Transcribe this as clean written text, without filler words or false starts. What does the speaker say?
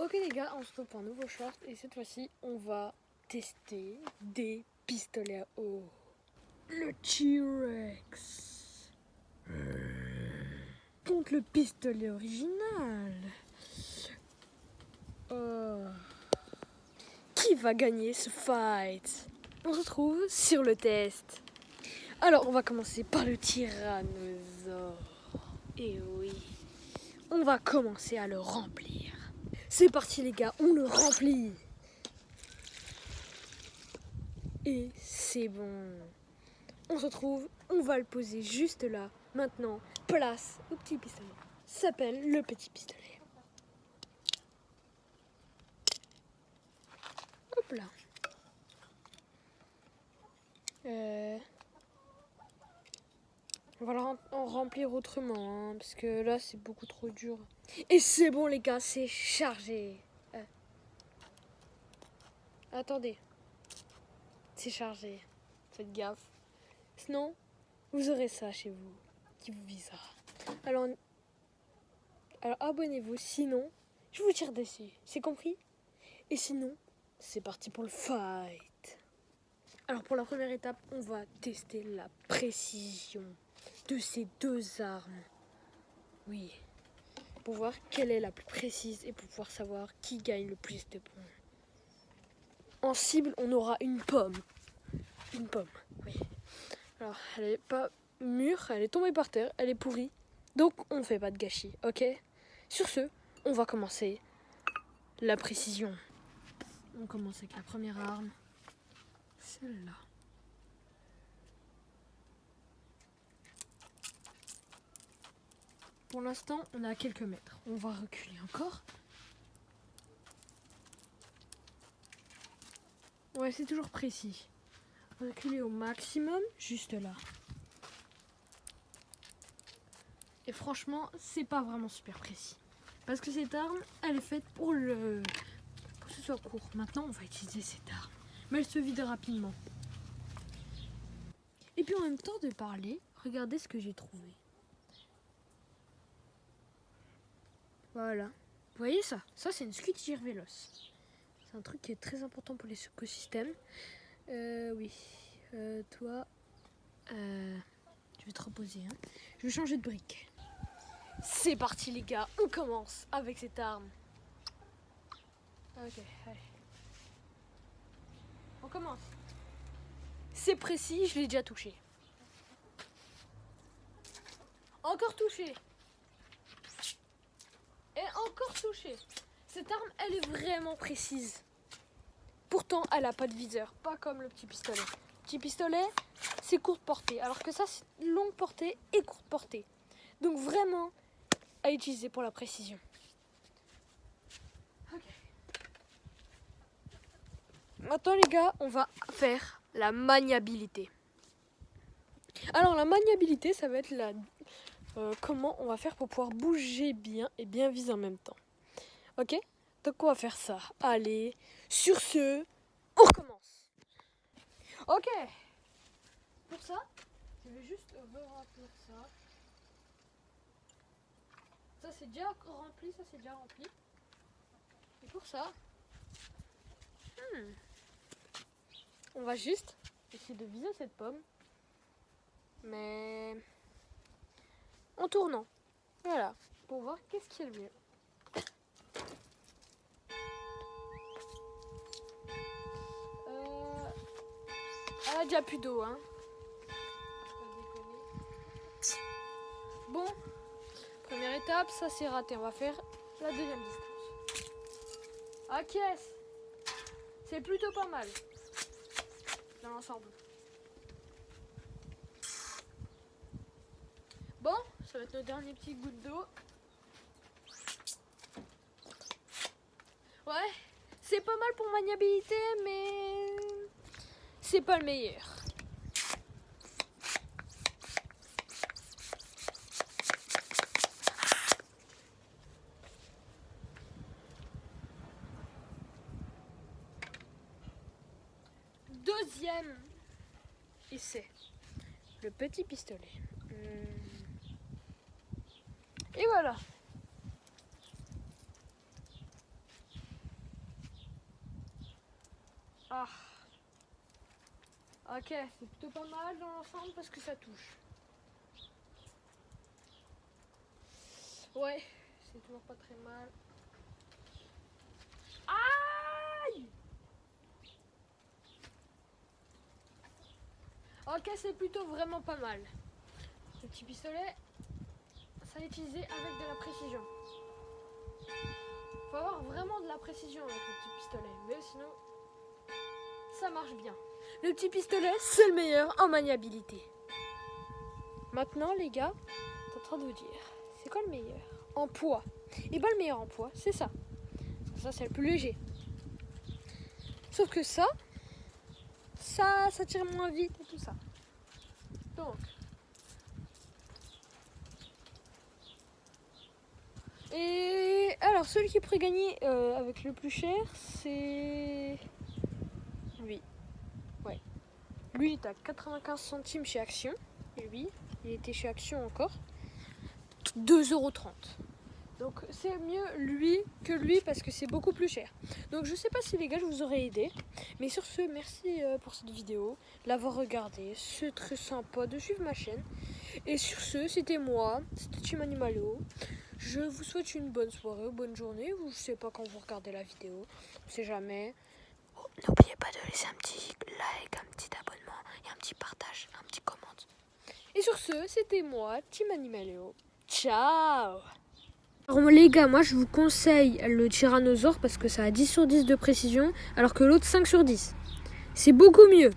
Ok les gars, on se retrouve pour un nouveau short et cette fois-ci on va tester des pistolets à eau. Le T-Rex contre le pistolet original. Qui va gagner ce fight? On se retrouve sur le test. Alors on va commencer par le tyrannosaure. Et oui, on va commencer à le remplir. C'est parti les gars, on le remplit. Et c'est bon. On se retrouve, on va le poser juste là. Maintenant, place au petit pistolet. Ça s'appelle le petit pistolet. Hop là. On va en remplir autrement, hein, parce que là c'est beaucoup trop dur. Et c'est bon les gars, c'est chargé. Attendez. C'est chargé. Faites gaffe. Sinon, vous aurez ça chez vous, qui vous visera. Alors abonnez-vous, sinon, je vous tire dessus. C'est compris? Et sinon, c'est parti pour le fight. Alors pour la première étape, on va tester la précision de ces deux armes. Oui, pour voir quelle est la plus précise et pour pouvoir savoir qui gagne le plus de points. En cible, on aura une pomme. Une pomme, oui. Alors, elle n'est pas mûre, elle est tombée par terre, elle est pourrie. Donc, on ne fait pas de gâchis, ok? Sur ce, on va commencer la précision. On commence avec la première arme, celle-là. Pour l'instant, on est à quelques mètres. On va reculer encore. Ouais, c'est toujours précis. Reculer au maximum, juste là. Et franchement, c'est pas vraiment super précis. Parce que cette arme, elle est faite pour que ce soit court. Maintenant, on va utiliser cette arme. Mais elle se vide rapidement. Et puis en même temps de parler, regardez ce que j'ai trouvé. Voilà. Vous voyez ça? Ça, c'est une scuti veloce. C'est un truc qui est très important pour les écosystèmes. Oui. Toi, je vais te reposer. Hein. Je vais changer de brique. C'est parti les gars, on commence avec cette arme. Ok, allez. On commence. C'est précis, je l'ai déjà touché. Encore touché. Et encore touché. Cette arme, elle est vraiment précise. Pourtant, elle n'a pas de viseur, pas comme le petit pistolet. Le petit pistolet, c'est courte portée, alors que ça, c'est longue portée et courte portée. Donc vraiment, à utiliser pour la précision. Ok. Maintenant, les gars, on va faire la maniabilité. Alors, la maniabilité, ça va être comment on va faire pour pouvoir bouger bien et bien viser en même temps. Ok? Donc, on va faire ça. Allez, sur ce, on recommence. Ok. Pour ça, je vais juste remplir ça. Ça, c'est déjà rempli, ça, c'est déjà rempli. Et pour ça, on va juste essayer de viser cette pomme. Mais en tournant. Voilà. Pour voir qu'est-ce qui est le mieux. Elle a déjà plus d'eau, hein. Bon, première étape, ça c'est raté. On va faire la deuxième distance. Ok, c'est plutôt pas mal dans l'ensemble. Bon, ça va être notre dernier petit goutte d'eau. Ouais, c'est pas mal pour maniabilité, mais c'est pas le meilleur. Deuxième essai, le petit pistolet. Et voilà. Ah. Ok, c'est plutôt pas mal dans l'ensemble parce que ça touche. Ouais, c'est toujours pas très mal. Aïe! Ok, c'est plutôt vraiment pas mal. Le petit pistolet, ça a utilisé avec de la précision. Faut avoir vraiment de la précision avec le petit pistolet, mais sinon, ça marche bien. Le petit pistolet, c'est le meilleur en maniabilité. Maintenant, les gars, t'es en train de vous dire, c'est quoi le meilleur en poids? Et ben le meilleur en poids, c'est ça. Ça, c'est le plus léger. Sauf que ça tire moins vite et tout ça. Donc, et alors celui qui pourrait gagner avec le plus cher, c'est lui. Ouais. Lui, il est à 95 centimes chez Action. Et lui, il était chez Action encore. 2,30 €. Donc c'est mieux lui que lui parce que c'est beaucoup plus cher. Donc je sais pas si les gars je vous aurais aidé. Mais sur ce, merci pour cette vidéo, l'avoir regardée. C'est très sympa de suivre ma chaîne. Et sur ce, c'était moi, c'était Team Animalo. Je vous souhaite une bonne soirée, bonne journée. Ou je sais pas quand vous regardez la vidéo. On sait jamais. Oh, n'oubliez pas de laisser un petit like, un petit abonnement et un petit partage, un petit commentaire. Et sur ce, c'était moi, Team Animalo. Ciao! Alors les gars, moi je vous conseille le tyrannosaure parce que ça a 10 sur 10 de précision alors que l'autre 5 sur 10. C'est beaucoup mieux.